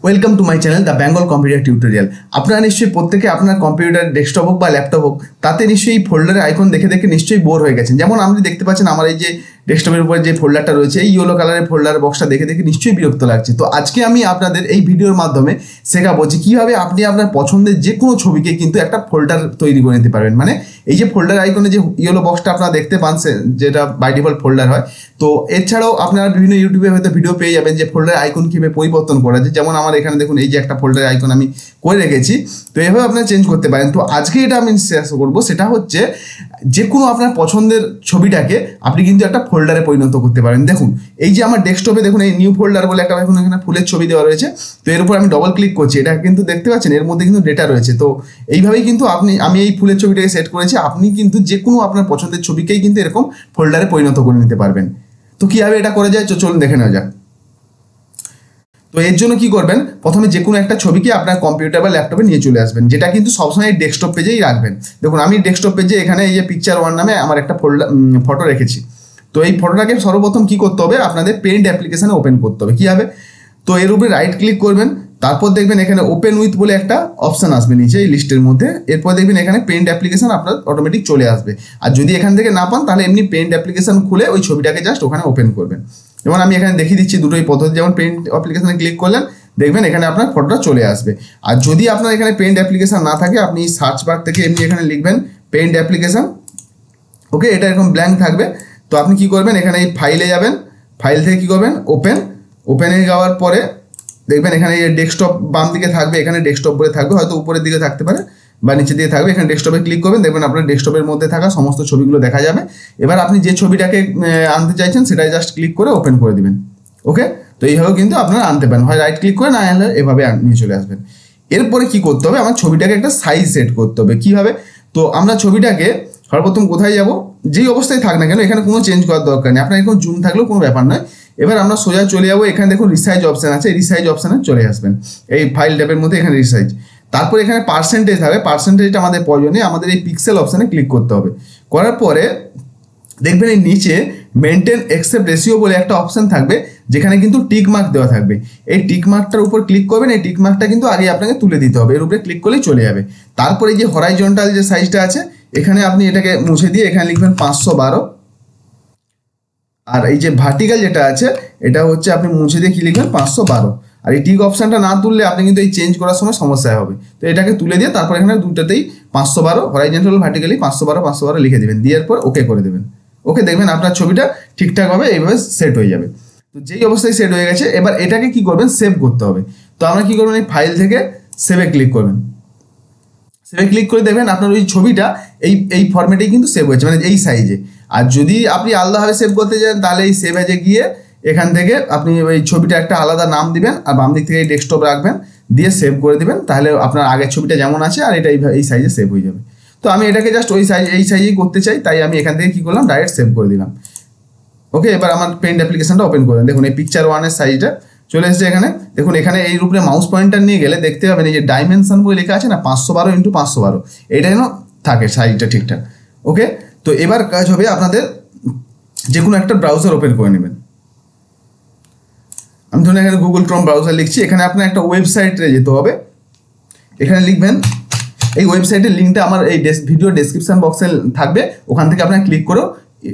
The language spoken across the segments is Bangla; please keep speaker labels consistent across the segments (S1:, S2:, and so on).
S1: Welcome to my channel the Bengal computer tutorial. আপনারা নিশ্চয়ই প্রত্যেকে আপনার কম্পিউটার ডেস্কটপ হোক বা ল্যাপটপ হোক তাতে নিশ্চয়ই এই ফোল্ডারের আইকন দেখে দেখে নিশ্চয়ই বোর হয়ে গেছেন। যেমন আপনি দেখতে পাচ্ছেন আমার এই যে ডেস্কটপের উপরে যে ফোল্ডারটা রয়েছে, এই ইয়েলো কালারের ফোল্ডার বক্সটা দেখে দেখে নিশ্চয়ই বিরক্ত লাগছে। তো আজকে আমি আপনাদের এই ভিডিওর মাধ্যমে শেখাবো যে কীভাবে আপনি আপনার পছন্দের যে কোনো ছবিকে কিন্তু একটা ফোল্ডার তৈরি করে নিতে পারবেন। মানে এই যে ফোল্ডার আইকনে যে ইয়েলো বক্সটা আপনারা দেখতে পান যেটা বাই ডিফল্ট ফোল্ডার হয়, তো এছাড়াও আপনারা বিভিন্ন ইউটিউবে হয়তো ভিডিও পেয়ে যাবেন যে ফোল্ডার আইকন কীভাবে পরিবর্তন করা যায়। যেমন আমার এখানে দেখুন এই যে একটা ফোল্ডার আইকন আমি করে রেখেছি, তো এভাবে আপনারা চেঞ্জ করতে পারেন। তো আজকে এটা আমি শেয়ার করবো, সেটা হচ্ছে যে কোনো আপনার পছন্দের ছবিটাকে আপনি কিন্তু একটা ফোল্ডারে পরিণত করতে পারেন। দেখুন এই যে আমার ডেস্কটপে দেখুন এই নিউ ফোল্ডার বলে একটা এখন এখানে ফুলের ছবি দেওয়া রয়েছে। তো এর উপর আমি ডবল ক্লিক করছি, এটা কিন্তু দেখতে পাচ্ছেন এর মধ্যে কিন্তু ডেটা রয়েছে। তো এইভাবেই কিন্তু আমি এই ফুলের ছবিটাকে সেট করেছি। আপনি কিন্তু যে কোনো আপনার পছন্দের ছবিকেই কিন্তু এরকম ফোল্ডারে পরিণত করে নিতে পারবেন। তো কীভাবে এটা করা যায় চলুন দেখে নেওয়া যাক। তো এর জন্য কি করবেন, প্রথমে যে কোনো একটা ছবিকে আপনার কম্পিউটার বা ল্যাপটপে নিয়ে চলে আসবেন, যেটা কিন্তু সবসময় ডেস্কটপ পেজেই রাখবেন। দেখুন আমি ডেস্কটপ পেজে এখানে এই যে পিকচার ওয়ান নামে আমার একটা ফটো রেখেছি। তো এই ফটোটাকে সর্বপ্রথম কি করতে হবে, আপনাদের পেইন্ট অ্যাপ্লিকেশানে ওপেন করতে হবে। কীভাবে, তো এর উপরে রাইট ক্লিক করবেন, তারপর দেখবেন এখানে ওপেন উইথ বলে একটা অপশান আসবে নিচে এই লিস্টের মধ্যে। এরপর দেখবেন এখানে পেইন্ট অ্যাপ্লিকেশান আপনার অটোমেটিক চলে আসবে। আর যদি এখান থেকে না পান তাহলে এমনি পেইন্ট অ্যাপ্লিকেশান খুলে ওই ছবিটাকে জাস্ট ওখানে ওপেন করবেন। যেমন আমি এখানে দেখিয়ে দিচ্ছি দুটোই পদ্ধতি। যেমন পেইন্ট অ্যাপ্লিকেশানে ক্লিক করলেন, দেখবেন এখানে আপনার ফটোটা চলে আসবে। আর যদি আপনার এখানে পেইন্ট অ্যাপ্লিকেশান না থাকে, আপনি সার্চ বার থেকে এমনি এখানে লিখবেন পেইন্ট অ্যাপ্লিকেশান। ওকে, এটা এরকম ব্ল্যাঙ্ক থাকবে। তো আপনি কি করবেন, এখানে এই ফাইলে যাবেন, ফাইল থেকে কি করবেন ওপেনে যাওয়ার পরে দেখবেন এখানে এই ডেস্কটপ বাম দিকে থাকবে, এখানে ডেস্কটপ বলে থাকবে, হয়তো উপরের দিকে থাকতে পারে বা নিচের দিকে থাকবে। এখানে ডেস্কটপে ক্লিক করবেন, দেখবেন আপনার ডেস্কটপের মধ্যে থাকা সমস্ত ছবিগুলো দেখা যাবে। এবার আপনি যে ছবিটাকে আনতে চাইছেন সেটাই জাস্ট ক্লিক করে ওপেন করে দিবেন। ওকে, তো এইভাবে কিন্তু আপনারা আনতে পারেন, হয় রাইট ক্লিক করে, না হলে এভাবে নিয়ে চলে আসবেন। এরপরে কি করতে হবে, আমার ছবিটাকে একটা সাইজ সেট করতে হবে। কীভাবে, তো আমরা ছবিটাকে সর্বপ্রথম কোথায় যাব, যেই অবস্থায় থাক না কেন এখানে কোনো চেঞ্জ করার দরকার নেই, আপনার এখন জুম থাকলেও কোনো ব্যাপার নয়। এবার আমরা সোজা চলে যাবো, এখানে দেখুন রিসাইজ অপশান আছে, রিসাইজ অপশানে চলে আসবেন। এই ফাইল ট্যাবের মধ্যে এখানে রিসাইজ, তারপর এখানে পার্সেন্টেজ হবে, পার্সেন্টেজটা আমাদের প্রয়োজনে আমাদের এই পিক্সেল অপশানে ক্লিক করতে হবে। করার পরে দেখবেন এই নিচে মেনটেন অ্যাকসেপ্ট রেশিও বলে একটা অপশান থাকবে, যেখানে কিন্তু টিক মার্ক দেওয়া থাকবে। এই টিক মার্কটার উপর ক্লিক করবেন, এই টিক মার্কটা কিন্তু আগে আপনাকে তুলে দিতে হবে, এর উপরে ক্লিক করলেই চলে যাবে। তারপরে এই যে হরাইজন্টাল যে সাইজটা আছে, এখানে আপনি এটাকে মুছে দিয়ে এখানে লিখবেন 512। আর এই যে ভার্টিক্যাল যেটা আছে এটা হচ্ছে আপনি মুছে দিয়ে কি লিখবেন 512। আর এই টিক অপশানটা না তুললে আপনি কিন্তু এই চেঞ্জ করার সময় সমস্যা হবে। তো এটাকে তুলে দিয়ে তারপর এখানে দুটাতেই 512 হরাইজন্টাল ভার্টিক্যালি 512 লিখে দেবেন, দিয়ে এরপর ওকে করে দেবেন। ওকে, দেখবেন আপনার ছবিটা ঠিকঠাকভাবে এইভাবে সেট হয়ে যাবে। তো যেই অবস্থায় সেট হয়ে গেছে, এবার এটাকে কি করবেন, সেভ করতে হবে। তো আমরা কি করবেন, এই ফাইল থেকে সেভে ক্লিক করবেন। সেভে ক্লিক করে দেখবেন আপনার ওই ছবিটা এই ফরম্যাটেই কিন্তু সেভ হয়েছে, মানে এই সাইজে। আর যদি আপনি আলাদাভাবে সেভ করতে চান তাহলে এই সেভ এজে গিয়ে এখান থেকে আপনি ওই ছবিটা একটা আলাদা নাম দিবেন, আর বাম দিক থেকে এই ডেস্কটপ রাখবেন, দিয়ে সেভ করে দেবেন। তাহলে আপনার আগের ছবিটা যেমন আছে আর এটা এই সাইজে সেভ হয়ে যাবে। তো আমি এটাকে জাস্ট এই সাইজেই করতে চাই, তাই আমি এখান থেকে কী করলাম, ডাইরেক্ট সেভ করে দিলাম। ওকে, এবার আমার পেইন্ট অ্যাপ্লিকেশনটা ওপেন করলেন, দেখুন এই পিকচার ওয়ানের সাইজটা চলে এসেছে এখানে। দেখুন এখানে এই উপরে মাউস পয়েন্টার নিয়ে গেলে দেখতে পাবেন এই যে ডাইমেনশন বলে লেখা আছে না, 512x512, এটা যেন থাকে সাইজটা ঠিকঠাক। ওকে, তো এবার কাজ হবে আপনাদের যে কোনো একটা ব্রাউজার ওপেন করে নেবেন। আমি ধরুন এখানে গুগল ক্রোম ব্রাউজার লিখছি, এখানে আপনার একটা ওয়েবসাইটে যেতে হবে। এখানে লিখবেন, এই ওয়েবসাইটের লিঙ্কটা আমার এই ভিডিও ডেসক্রিপশন বক্সে থাকবে, ওখান থেকে আপনারা ক্লিক করেও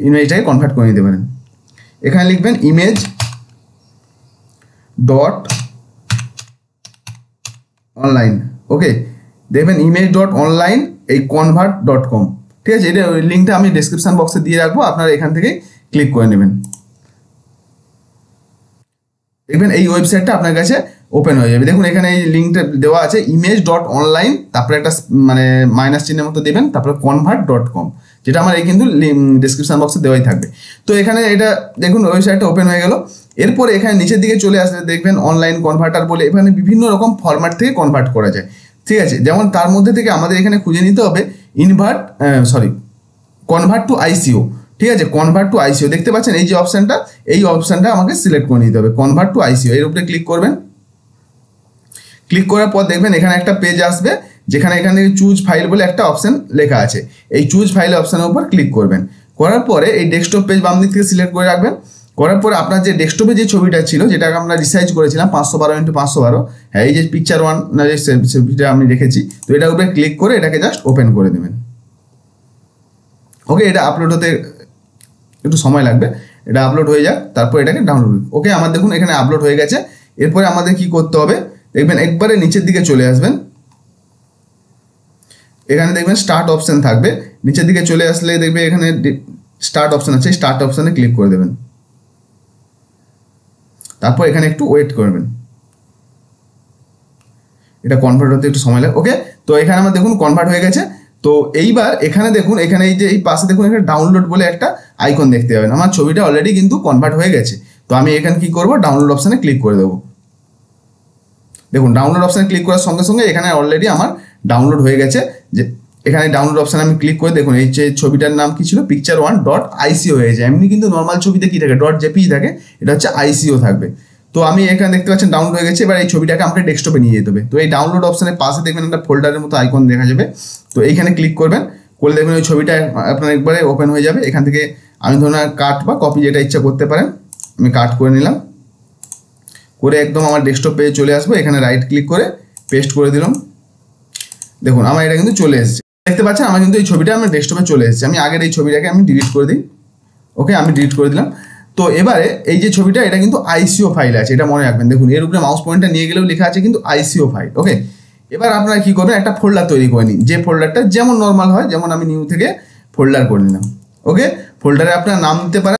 S1: ইমেজটাকে কনভার্ট করে নিতে পারেন। এখানে লিখবেন image.online। ওকে, দেখবেন image.online এই convert.com, ঠিক আছে। এটা লিঙ্কটা আমি ডেসক্রিপশন বক্সে দিয়ে রাখবো, আপনারা এখান থেকে ক্লিক করে নেবেন। দেখবেন এই ওয়েবসাইটটা আপনার কাছে ওপেন হয়ে যাবে। দেখুন এখানে এই লিঙ্কটা দেওয়া আছে image.online, তারপরে একটা মানে মাইনাস চিহ্নের মতো দেবেন, তারপরে convert.com, যেটা আমার এই কিন্তু ডেসক্রিপশন বক্সে দেওয়াই থাকবে। তো এখানে এটা দেখুন ওয়েবসাইটটা ওপেন হয়ে গেল। এরপরে এখানে নিচের দিকে চলে আসলে দেখবেন অনলাইন কনভার্টার বলে, এখানে বিভিন্ন রকম ফরম্যাট থেকে কনভার্ট করা যায়, ঠিক আছে। যেমন তার মধ্যে থেকে আমাদের এখানে খুঁজে নিতে হবে কনভার্ট টু আইসিও, ঠিক আছে। কনভার্ট টু আইসিও দেখতে পাচ্ছেন এই যে অপশানটা, এই অপশানটা আমাকে সিলেক্ট করে নিতে হবে, কনভার্ট টু আইসিও। এর উপরে ক্লিক করবেন। ক্লিক করার পর দেখবেন এখানে একটা পেজ আসবে, যেখানে এখানে চুজ ফাইল বলে একটা অপশান লেখা আছে। এই চুজ ফাইল অপশানের উপর ক্লিক করবেন। করার পরে এই ডেস্কটপ পেজ বাম দিক থেকে সিলেক্ট করে রাখবেন। করার পরে আপনার যে ডেস্কটপে যে ছবিটা ছিল, যেটাকে আমরা রিসাইজ করেছিলাম 512x512, হ্যাঁ এই যে পিকচার ওয়ান না যে ছবিটা আমি রেখেছি, তো এটার উপরে ক্লিক করে এটাকে জাস্ট ওপেন করে দেবেন। ওকে, এটা আপলোড হতে একটু সময় লাগবে, এটা আপলোড হয়ে যাক, তারপর এটাকে ডাউনলোড। ওকে, আমার দেখুন এখানে আপলোড হয়ে গেছে। এরপরে আমাদের কি করতে হবে, দেখবেন একবারে নিচের দিকে চলে আসবেন, এখানে দেখবেন স্টার্ট অপশন থাকবে, নিচের দিকে চলে আসলে দেখবে এখানে স্টার্ট অপশন আছে, স্টার্ট অপশনে ক্লিক করে দেবেন। তারপর এখানে একটু ওয়েট করবেন, এটা কনভার্ট হতে একটু সময় লাগে। ওকে, তো এখানে আমার দেখুন কনভার্ট হয়ে গেছে। তো এইবার এখানে দেখুন, এখানে এই যে এই পাশে দেখুন এখানে ডাউনলোড বলে একটা আইকন দেখতে পাবেন, আমার ছবিটা অলরেডি কিন্তু কনভার্ট হয়ে গেছে। তো আমি এখানে কি করব, ডাউনলোড অপশানে ক্লিক করে দেবো। দেখুন ডাউনলোড অপশানে ক্লিক করার সঙ্গে সঙ্গে এখানে অলরেডি আমার ডাউনলোড হয়ে গেছে। যে এখানে ডাউনলোড অপশানে আমি ক্লিক করে দেখুন এই যে ছবিটার নাম কি ছিল, picture1.ico হয়েছে। এমনি কিন্তু নর্মাল ছবিতে কি থাকে, .jpg থাকে, এটা হচ্ছে ICO থাকবে। তো আমি এখানে দেখতে পাচ্ছেন ডাউনলোড হয়ে গেছে। এবার এই ছবিটাকে আমাকে ডেস্কটপে নিয়ে যেতে হবে। তো এই ডাউনলোড অপশানের পাশে দেখবেন একটা ফোল্ডারের মতো আইকন দেখা যাবে, তো এইখানে ক্লিক করবেন, করলে দেখবেন ওই ছবিটা আপনার একবারে ওপেন হয়ে যাবে। এখান থেকে আমি ধরুন কাট বা কপি যেটা ইচ্ছা করতে পারেন, আমি কাট করে নিলাম, করে একদম আমার ডেস্কটপ পেজে চলে আসবো। এখানে রাইট ক্লিক করে পেস্ট করে দিলাম। দেখুন আমার এটা কিন্তু চলে এসেছে, দেখতে পাচ্ছেন আমার কিন্তু এই ছবিটা আমার ডেস্কটপে চলে এসেছে। আমি আগের এই ছবিটাকে আমি ডিলিট করে দিই। ওকে, আমি ডিলিট করে দিলাম। তো এবারে এই যে ছবিটা, এটা কিন্তু ICO ফাইল আছে, এটা মনে রাখবেন। দেখুন এর উপরে মাউস পয়েন্টটা নিয়ে গেলেও লেখা আছে কিন্তু ICO ফাইল। ওকে, এবার আপনারা কি করবেন, একটা ফোল্ডার তৈরি করে নিন, যে ফোল্ডারটা যেমন নর্মাল হয়, যেমন আমি নিউ থেকে ফোল্ডার করে নিলাম। ওকে, ফোল্ডারে আপনার নাম দিতে পারেন,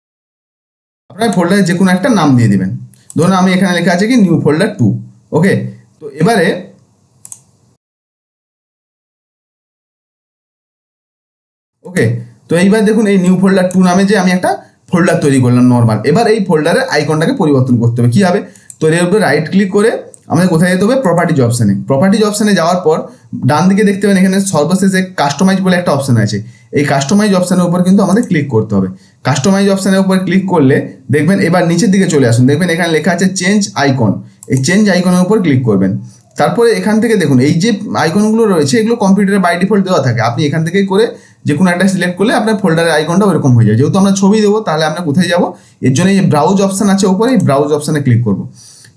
S1: আপনার ফোল্ডারে যে কোনো একটা নাম দিয়ে দিবেন। ধরুন আমি এখানে লেখা আছে কি নিউ ফোল্ডার 2। ওকে, তো এবারে ওকে, তো এইবার দেখুন এই নিউ ফোল্ডার 2 নামে যে আমি একটা ফোল্ডার তৈরি করলাম নর্মাল। এবার এই ফোল্ডারের আইকনটাকে পরিবর্তন করতে হবে। কী হবে, তো এর উপরে রাইট ক্লিক করে আমাদের কোথায় যেতে হবে, প্রপার্টিজ অপশানে। প্রপার্টিজ অপশানে যাওয়ার পর ডান দিকে দেখতে পাবেন এখানে সর্বশেষে কাস্টমাইজ বলে একটা অপশান আছে। এই কাস্টমাইজ অপশানের উপর কিন্তু আমাদের ক্লিক করতে হবে। কাস্টমাইজ অপশানের উপর ক্লিক করলে দেখবেন এবার নিচের দিকে চলে আসুন, দেখবেন এখানে লেখা আছে চেঞ্জ আইকন। এই চেঞ্জ আইকনের উপর ক্লিক করবেন। তারপরে এখান থেকে দেখুন এই যে আইকনগুলো রয়েছে, এগুলো কম্পিউটারে বাই ডিফল্ট দেওয়া থাকে, আপনি এখান থেকেই করে যে কোনো একটা সিলেক্ট করলে আপনার ফোল্ডারের আইকনটা ওরকম হয়ে যায়। যেহেতু আমরা ছবি দেবো, তাহলে আমরা কোথায় যাব, এর জন্য এই ব্রাউজ অপশান আছে উপরে, এই ব্রাউজ অপশানে ক্লিক করব।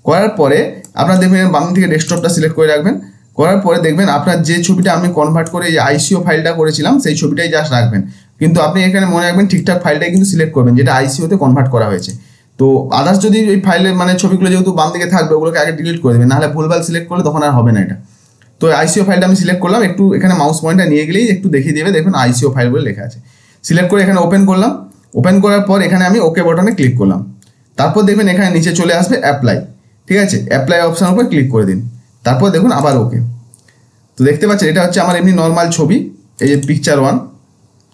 S1: করার পরে আপনার দেখবেন বাম থেকে ডেস্কটপটা সিলেক্ট করে রাখবেন। করার পরে দেখবেন আপনার যে ছবিটা আমি কনভার্ট করে এই ICO ফাইলটা করেছিলাম, সেই ছবিটাই জাস্ট রাখবেন। কিন্তু আপনি এখানে মনে রাখবেন ঠিকঠাক ফাইলটাই কিন্তু সিলেক্ট করবেন, যেটা ICOতে কনভার্ট করা হয়েছে। তো আদার্স যদি ওই ফাইলের মানে ছবিগুলো যেহেতু বাম দিকে থাকবে, ওগুলোকে আগে ডিলিট করে দেবেন, নাহলে ভুলভাল সিলেক্ট করলে তখন আর হবে না এটা। তো ICO ফাইলটা আমি সিলেক্ট করলাম, একটু এখানে মাউস পয়েন্টটা নিয়ে গেলেই একটু দেখিয়ে দেবে, দেখুন ICO ফাইল বলে লেখা আছে। সিলেক্ট করে এখানে ওপেন করলাম। ওপেন করার পর এখানে আমি ওকে বাটনে ক্লিক করলাম। তারপর দেখবেন এখানে নিচে চলে আসবে অ্যাপ্লাই। ঠিক আছে, অ্যাপ্লাই অপশানের উপর ক্লিক করে দিন। তারপর দেখুন আবার ওকে। তো দেখতে পাচ্ছেন এটা হচ্ছে আমার এমনি নর্মাল ছবি, এই যে picture1,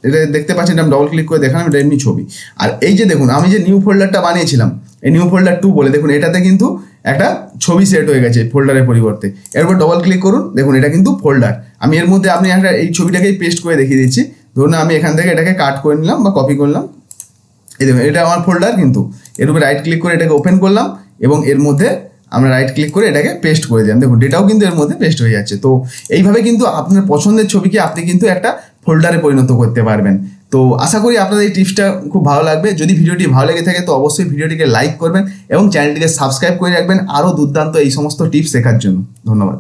S1: এটা দেখতে পাচ্ছেন, এটা আমি ডবল ক্লিক করে দেখালাম, এটা এমনি ছবি। আর এই যে দেখুন আমি যে নিউ ফোল্ডারটা বানিয়েছিলাম, এই নিউ ফোল্ডার 2 বলে, দেখুন এটাতে কিন্তু একটা ছবি সেট হয়ে গেছে ফোল্ডারের পরিবর্তে। এরপর ডবল ক্লিক করুন, দেখুন এটা কিন্তু ফোল্ডার। আমি এর মধ্যে আপনি একটা এই ছবিটাকেই পেস্ট করে দেখিয়ে দিচ্ছি। ধরুন আমি এখান থেকে এটাকে কাট করে নিলাম বা কপি করলাম, এই দেখুন এটা আমার ফোল্ডার। কিন্তু এর উপরে রাইট ক্লিক করে এটাকে ওপেন করলাম এবং এর মধ্যে আমরা রাইট ক্লিক করে এটাকে পেস্ট করে দিলাম। দেখুন ডেটাও কিন্তু এর মধ্যে পেস্ট হয়ে যাচ্ছে। তো এইভাবে কিন্তু আপনার পছন্দের ছবিকে আপনি কিন্তু একটা ফোল্ডারে পরিণত করতে পারবেন। তো আশা করি আপনাদের এই টিপসটা খুব ভালো লাগবে। যদি ভিডিওটি ভালো লেগে থাকে তো অবশ্যই ভিডিওটিকে লাইক করবেন এবং চ্যানেলটিকে সাবস্ক্রাইব করে রাখবেন আরও দুর্দান্ত এই সমস্ত টিপস শেখার জন্য। ধন্যবাদ।